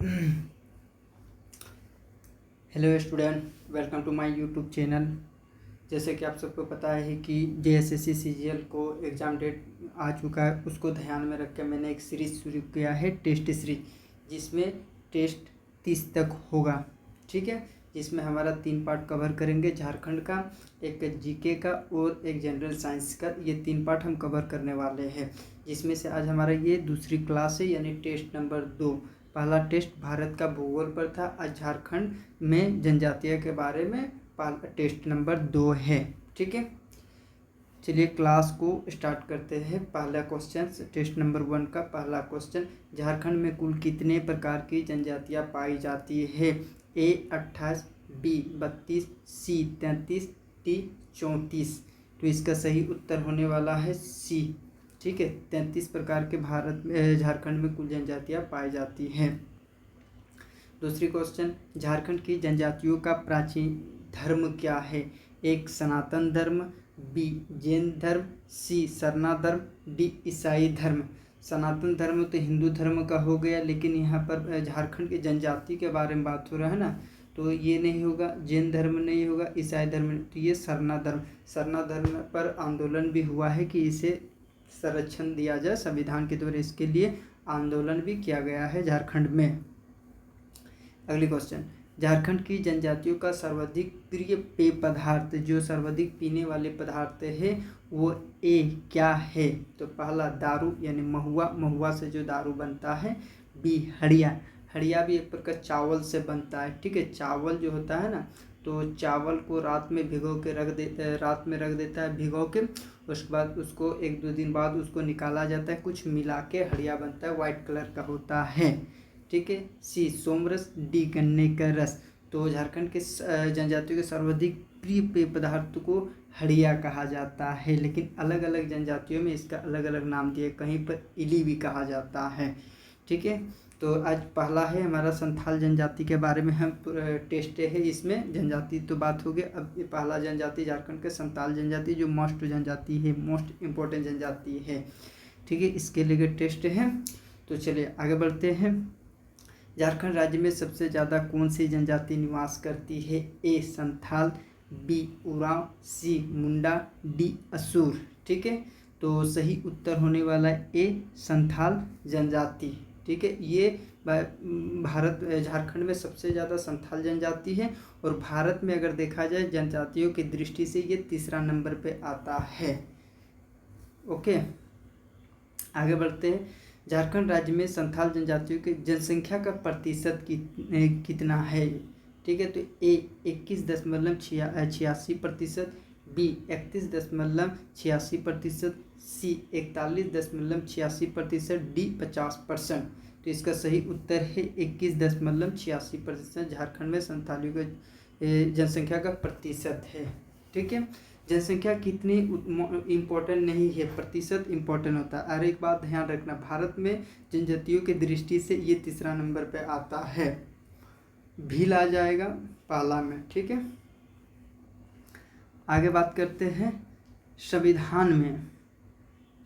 Hello student, welcome to my YouTube channel. जैसे कि आप सबको पता है कि जेएसएससी सीजीएल को एग्ज़ाम डेट आ चुका है, उसको ध्यान में रख के मैंने एक सीरीज़ शुरू किया है, टेस्ट सीरीज, जिसमें टेस्ट 30 तक होगा। ठीक है, जिसमें हमारा 3 पार्ट कवर करेंगे, झारखंड का, एक जीके का और एक जनरल साइंस का। ये 3 पार्ट हम कवर करने वाले हैं, जिसमें से आज हमारा ये दूसरी क्लास है, यानी टेस्ट नंबर 2। पहला टेस्ट भारत का भूगोल पर था, आज झारखंड में जनजातीय के बारे में टेस्ट नंबर 2 है। ठीक है, चलिए क्लास को स्टार्ट करते हैं। पहला क्वेश्चन, टेस्ट नंबर 1 का पहला क्वेश्चन, झारखंड में कुल कितने प्रकार की जनजातियां पाई जाती है? ए 28, बी 32, सी 33, डी 34। तो इसका सही उत्तर होने वाला है सी। ठीक है, 33 प्रकार के भारत में झारखंड में कुल जनजातियां पाई जाती हैं। दूसरी क्वेश्चन, झारखंड की जनजातियों का प्राचीन धर्म क्या है? एक सनातन धर्म, बी जैन धर्म, सी सरना धर्म, डी ईसाई धर्म। सनातन धर्म तो हिंदू धर्म का हो गया, लेकिन यहाँ पर झारखंड की जनजाति के बारे में बात हो रहा है ना, तो ये नहीं होगा, जैन धर्म नहीं होगा, ईसाई धर्म नहीं, तो ये सरना धर्म। सरना धर्म पर आंदोलन भी हुआ है कि इसे संरक्षण दिया जाए संविधान के द्वारा, इसके लिए आंदोलन भी किया गया है झारखंड में। अगली क्वेश्चन, झारखंड की जनजातियों का सर्वाधिक प्रिय पेय पदार्थ, जो सर्वाधिक पीने वाले पदार्थ है वो ए क्या है? तो पहला दारू यानी महुआ, महुआ से जो दारू बनता है। बी हड़िया, हड़िया भी एक प्रकार चावल से बनता है। ठीक है, चावल जो होता है ना, तो चावल को रात में रात में रख देता है भिगो के, उसके बाद उसको 1-2 दिन बाद उसको निकाला जाता है, कुछ मिला के हड़िया बनता है, वाइट कलर का होता है। ठीक है, सी सोमरस, डी गन्ने का रस। तो झारखंड के जनजातियों के सर्वाधिक प्रिय पेय पदार्थ को हड़िया कहा जाता है, लेकिन अलग अलग जनजातियों में इसका अलग अलग नाम दिए, कहीं पर इली भी कहा जाता है। ठीक है, तो आज पहला है हमारा संथाल जनजाति के बारे में हम टेस्ट है, इसमें जनजाति तो बात हो गई। अब ये पहला जनजाति झारखंड के संथाल जनजाति, जो मोस्ट जनजाति है, मोस्ट इम्पोर्टेंट जनजाति है। ठीक है, इसके लिए टेस्ट है। तो चलिए आगे बढ़ते हैं। झारखंड राज्य में सबसे ज़्यादा कौन सी जनजाति निवास करती है? ए संथाल, बी उरांव, सी मुंडा, डी असुर। ठीक है, तो सही उत्तर होने वाला है ए संथाल जनजाति। ठीक है, ये भारत झारखंड में सबसे ज़्यादा संथाल जनजाति है, और भारत में अगर देखा जाए जनजातियों की दृष्टि से ये तीसरा नंबर पे आता है। ओके, आगे बढ़ते हैं। झारखंड राज्य में संथाल जनजातियों की जनसंख्या का प्रतिशत कितना है? ठीक है, तो ए 21.86%, बी 31.86%, सी 41.86%, डी 50%। तो इसका सही उत्तर है 21.86% झारखंड में संथालियों के जनसंख्या का प्रतिशत है। ठीक है, जनसंख्या कितनी इम्पोर्टेंट नहीं है, प्रतिशत इम्पोर्टेंट होता है। और एक बात ध्यान रखना, भारत में जनजातियों की दृष्टि से ये तीसरा नंबर पे आता है, भील आ जाएगा पहला में। ठीक है, आगे बात करते हैं।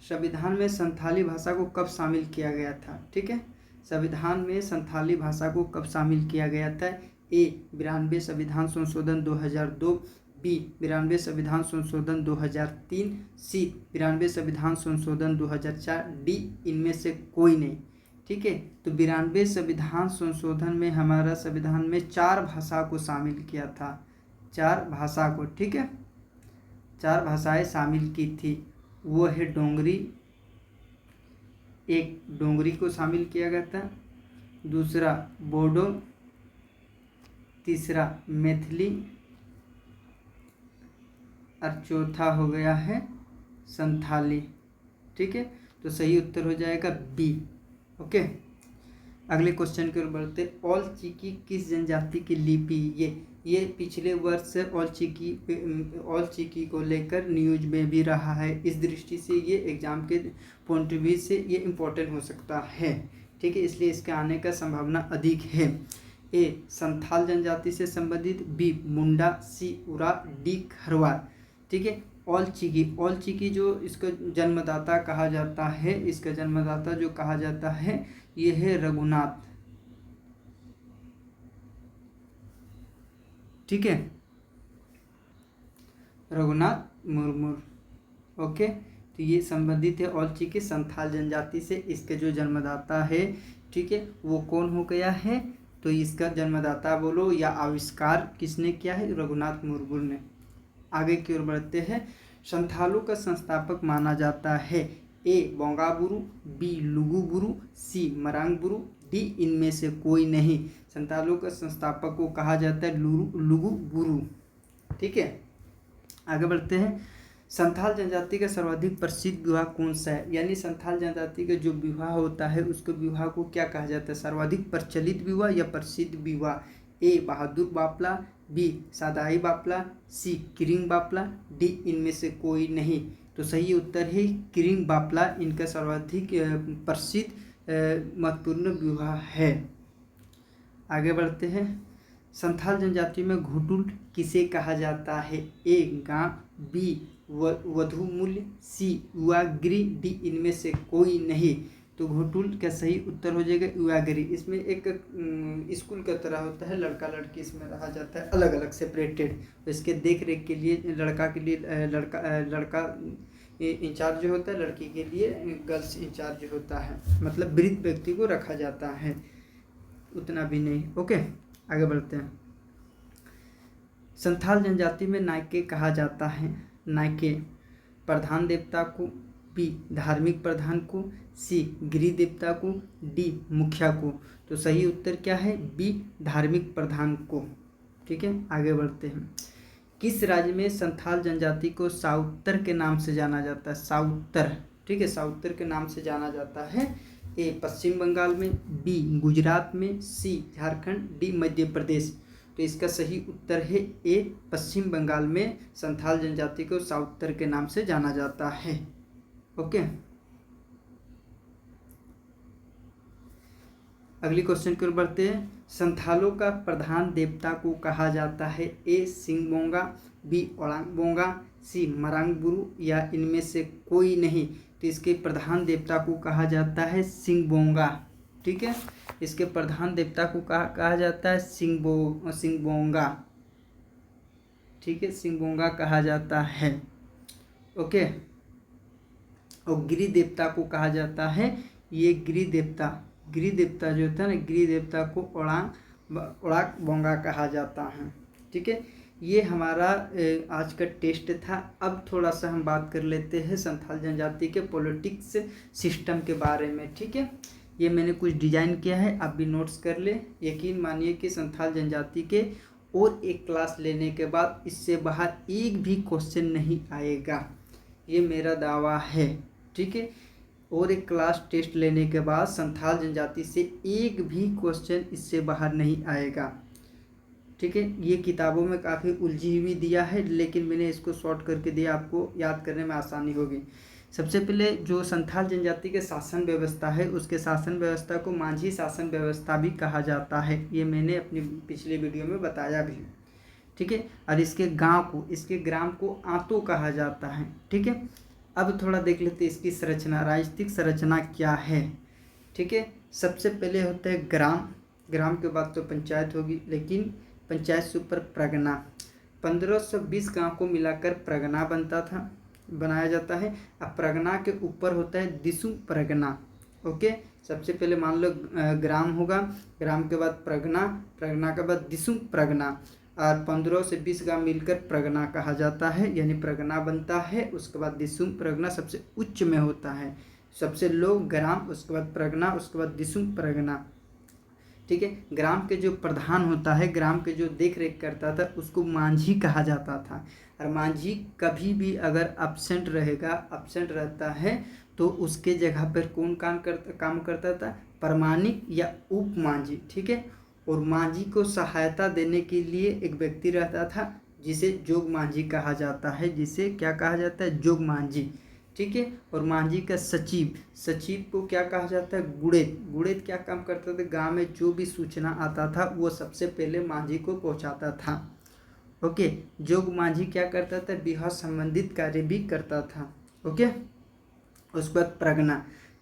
संविधान में संथाली भाषा को कब शामिल किया गया था? ठीक है, संविधान में संथाली भाषा को कब शामिल किया गया था? ए 92 संविधान संशोधन 2002, बी 92 संविधान संशोधन 2003, सी 92 संविधान संशोधन 2004, डी इनमें से कोई नहीं। ठीक है, तो 92 संविधान संशोधन में हमारा संविधान में 4 भाषा को शामिल किया था, 4 भाषा को। ठीक है, 4 भाषाएं शामिल की थी, वो है डोंगरी, एक डोंगरी को शामिल किया गया था, दूसरा बोडो, तीसरा मैथिली, और चौथा हो गया है संथाली। ठीक है, तो सही उत्तर हो जाएगा बी। ओके, अगले क्वेश्चन की ओर बढ़ते। ऑल चिकी किस जनजाति की लिपि? ये पिछले वर्ष ऑल चिकी को लेकर न्यूज में भी रहा है, इस दृष्टि से ये एग्जाम के पॉइंट ऑफ व्यू से ये इम्पोर्टेंट हो सकता है। ठीक है, इसलिए इसके आने का संभावना अधिक है। ए संथाल जनजाति से संबंधित, बी मुंडा, सी उरा, डी खरवार। ठीक है, ऑल चिकी जो इसका जन्मदाता कहा जाता है, इसका जन्मदाता जो कहा जाता है ये है रघुनाथ। ठीक है, रघुनाथ मुर्मू। ओके, तो ये संबंधित है औलची के संथाल जनजाति से। इसके जो जन्मदाता है, ठीक है, वो कौन हो गया है, तो इसका जन्मदाता बोलो या आविष्कार किसने किया है, रघुनाथ मुर्मू ने। आगे की ओर बढ़ते हैं। संथालों का संस्थापक माना जाता है ए बोंगाबुरु, बी लुगुबुरु, सी मरांगबुरु, डी इनमें से कोई नहीं। संथालों का संस्थापक को कहा जाता है लुगुबुरु। ठीक है, आगे बढ़ते हैं। संथाल जनजाति का सर्वाधिक प्रसिद्ध विवाह कौन सा है, यानी संथाल जनजाति का जो विवाह होता है उसके विवाह को क्या कहा जाता है, सर्वाधिक प्रचलित विवाह या प्रसिद्ध विवाह। ए बहादुर बापला, बी सादाई बापला, सी किरिंग बापला, डी इनमें से कोई नहीं। तो सही उत्तर है किरिंग बापला, इनका सर्वाधिक प्रसिद्ध महत्वपूर्ण विवाह है। आगे बढ़ते हैं। संथाल जनजाति में घुटुल किसे कहा जाता है, ए गांव, बी वधु मूल्य, सी युवागिरी, डी इनमें से कोई नहीं। तो घुटुल का सही उत्तर हो जाएगा युवागिरी। इसमें एक स्कूल का तरह होता है, लड़का लड़की इसमें रहा जाता है अलग अलग सेपरेटेड। तो इसके देख रेख के लिए लड़का के लिए लड़का इंचार्ज होता है, लड़की के लिए गर्ल्स इंचार्ज होता है, मतलब वृद्ध व्यक्ति को रखा जाता है, उतना भी नहीं। ओके, आगे बढ़ते हैं। संथाल जनजाति में नायके कहा जाता है, नायके प्रधान देवता को, बी धार्मिक प्रधान को, सी गिरी देवता को, डी मुखिया को। तो सही उत्तर क्या है, बी धार्मिक प्रधान को। ठीक है, आगे बढ़ते हैं। किस राज्य में संथाल जनजाति को साउत्तर के नाम से जाना जाता है, साउत्तर। ठीक है, साउत्तर के नाम से जाना जाता है। ए पश्चिम बंगाल में, बी गुजरात में, सी झारखंड, डी मध्य प्रदेश। तो इसका सही उत्तर है ए पश्चिम बंगाल में संथाल जनजाति को साउत्तर के नाम से जाना जाता है। ओके, अगली क्वेश्चन की ओर बढ़ते हैं। संथालों का प्रधान देवता को कहा जाता है ए सिंगबोंगा, बी ओलांगबोंगा, सी मरांगबुरु, या इनमें से कोई नहीं। तो इसके प्रधान देवता को कहा जाता है सिंगबोंगा। ठीक है, इसके प्रधान देवता को कहा जाता है सिंगबोंगा। ठीक है, सिंगबोंगा कहा जाता है। ओके, और गिरी देवता को कहा जाता है, ये गिरी देवता जो होता है ना, गिरी देवता को ओड़ाक बोंगा कहा जाता है। ठीक है, ये हमारा आज का टेस्ट था। अब थोड़ा सा हम बात कर लेते हैं संथाल जनजाति के पॉलिटिक्स सिस्टम के बारे में। ठीक है, ये मैंने कुछ डिजाइन किया है, आप भी नोट्स कर ले। यकीन मानिए कि संथाल जनजाति के और एक क्लास लेने के बाद इससे बाहर एक भी क्वेश्चन नहीं आएगा, ये मेरा दावा है। ठीक है, और एक क्लास टेस्ट लेने के बाद संथाल जनजाति से एक भी क्वेश्चन इससे बाहर नहीं आएगा। ठीक है, ये किताबों में काफ़ी उलझी हुई दिया है, लेकिन मैंने इसको शॉर्ट करके दिया, आपको याद करने में आसानी होगी। सबसे पहले जो संथाल जनजाति के शासन व्यवस्था है, उसके शासन व्यवस्था को माझी शासन व्यवस्था भी कहा जाता है, ये मैंने अपनी पिछले वीडियो में बताया भी। ठीक है, और इसके ग्राम को आंतो कहा जाता है। ठीक है, अब थोड़ा देख लेते हैं इसकी संरचना, राजनीतिक संरचना क्या है। ठीक है, सबसे पहले होता है ग्राम के बाद तो पंचायत होगी, लेकिन पंचायत से ऊपर प्रगना। 1520 गांव को मिलाकर प्रगना बनाया जाता है। अब प्रगना के ऊपर होता है दिसु प्रगना। ओके, सबसे पहले मान लो ग्राम होगा, ग्राम के बाद प्रगना के बाद दिसु प्रगना, और 15 से 20 गांव मिलकर प्रगना कहा जाता है, यानी प्रगना बनता है। उसके बाद दिसु प्रगना सबसे उच्च में होता है, सबसे लो ग्राम, उसके बाद प्रगना, उसके बाद दिसु प्रगना। ठीक है, ग्राम के जो प्रधान होता है, ग्राम के जो देख रेख करता था, उसको मांझी कहा जाता था। और मांझी कभी भी अगर अब्सेंट रहता है तो उसके जगह पर कौन काम करता था, प्रमाणिक या उप मांझी। ठीक है, और मांझी को सहायता देने के लिए एक व्यक्ति रहता था जिसे जोग मांझी कहा जाता है, जिसे क्या कहा जाता है, जोग मांझी। ठीक है, और मांझी का सचिव को क्या कहा जाता है, गुड़ेत क्या काम करता था, गांव में जो भी सूचना आता था वो सबसे पहले मांझी को पहुंचाता था। ओके, जोग मांझी क्या करता था, विवाह संबंधित कार्य भी करता था। ओके, उसके बाद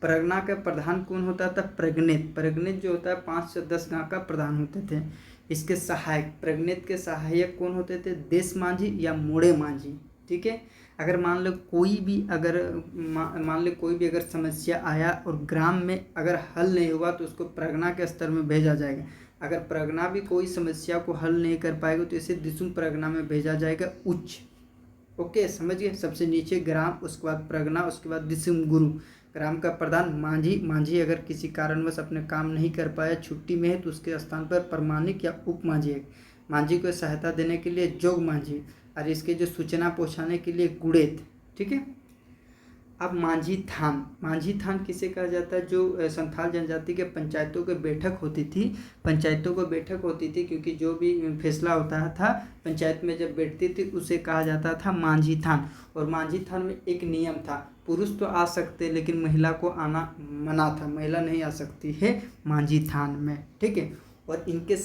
प्रगना का प्रधान कौन होता था, प्रगनेत जो होता है 5 से 10 गांव का प्रधान होते थे। इसके सहायक प्रज्ञित के सहायक कौन होते थे? देश माझी या मोड़े माझी। ठीक है, अगर मान लो कोई भी अगर समस्या आया और ग्राम में अगर हल नहीं हुआ तो उसको प्रगना के स्तर में भेजा जाएगा। अगर प्रगना भी कोई समस्या को हल नहीं कर पाएगा तो इसे दिसुम प्रगना में भेजा जाएगा, उच्च। ओके, समझ गए? सबसे नीचे ग्राम, उसके बाद प्रगना, उसके बाद दिसुम गुरु। ग्राम का प्रधान माझी, माझी अगर किसी कारणवश अपने काम नहीं कर पाया, छुट्टी में है, तो उसके स्थान पर प्रमाणिक या उप माझी है। माझी को सहायता देने के लिए जोग माझी, और इसके जो सूचना पहुंचाने के लिए गुड़ेत। ठीक है, अब माझी थान, माझी थान किसे कहा जाता है? जो संथाल जनजाति के पंचायतों की बैठक होती थी, पंचायतों को बैठक होती थी, क्योंकि जो भी फैसला होता था पंचायत में जब बैठती थी उसे कहा जाता था माझी थान। और माझी थान में एक नियम था, पुरुष तो आ सकते लेकिन महिला को आना मना था, महिला नहीं आ सकती है माझी थान में। ठीक है, और इनके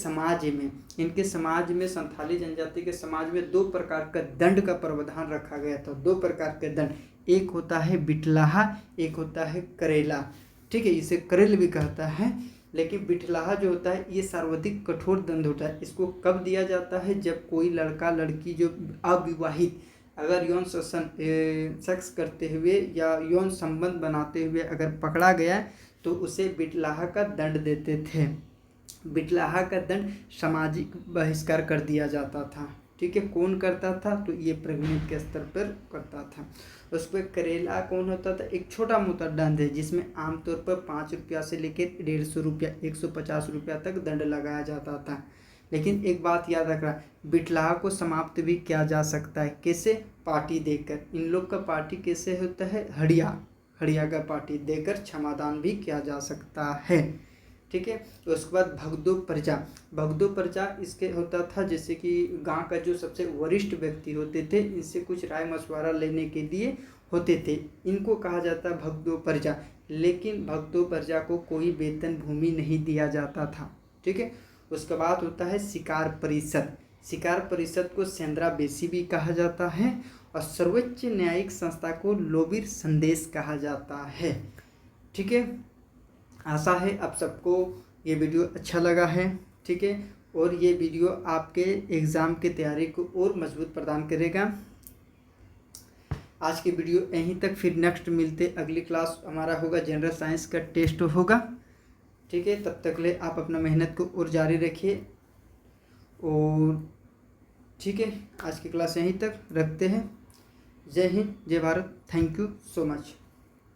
समाज में संथाली जनजाति के समाज में 2 प्रकार का दंड का प्रावधान रखा गया था। 2 प्रकार के दंड, एक होता है बिटलाहा, एक होता है करेला। ठीक है, इसे करेल भी कहता है, लेकिन बिटलाहा जो होता है ये सर्वाधिक कठोर दंड होता है। इसको कब दिया जाता है? जब कोई लड़का लड़की जो अविवाहित अगर यौन सेक्स करते हुए या यौन संबंध बनाते हुए अगर पकड़ा गया तो उसे बिटलाहा का दंड देते थे। बिटलाहा का दंड सामाजिक बहिष्कार कर दिया जाता था। ठीक है, कौन करता था? तो ये प्रज्ञित के स्तर पर करता था। उस पर करेला कौन होता था? एक छोटा मोटा दंड है जिसमें आमतौर पर 5 रुपया से लेकर 150 रुपया 150 रुपया तक दंड लगाया जाता था। लेकिन एक बात याद रखना, बिटलाहा को समाप्त भी किया जा सकता है। कैसे? पार्टी देकर। इन लोग का पार्टी कैसे होता है? हड़िया का पार्टी देकर क्षमादान भी किया जा सकता है। ठीक है, तो उसके बाद भगदो प्रजा इसके होता था, जैसे कि गांव का जो सबसे वरिष्ठ व्यक्ति होते थे इनसे कुछ राय मशवरा लेने के लिए होते थे, इनको कहा जाता है भगदो प्रजा। लेकिन भगदो प्रजा को कोई वेतन भूमि नहीं दिया जाता था। ठीक है, उसके बाद होता है शिकार परिषद को सेंद्रा बेसी भी कहा जाता है, और सर्वोच्च न्यायिक संस्था को लोबिर संदेश कहा जाता है। ठीक है, आशा है आप सबको ये वीडियो अच्छा लगा है। ठीक है, और ये वीडियो आपके एग्ज़ाम की तैयारी को और मजबूत प्रदान करेगा। आज की वीडियो यहीं तक, फिर नेक्स्ट मिलते। अगली क्लास हमारा होगा जनरल साइंस का टेस्ट होगा। ठीक है, तब तक ले आप अपना मेहनत को और जारी रखिए। और ठीक है, आज की क्लास यहीं तक रखते हैं। जय हिंद, जय Bharat, thank you so much.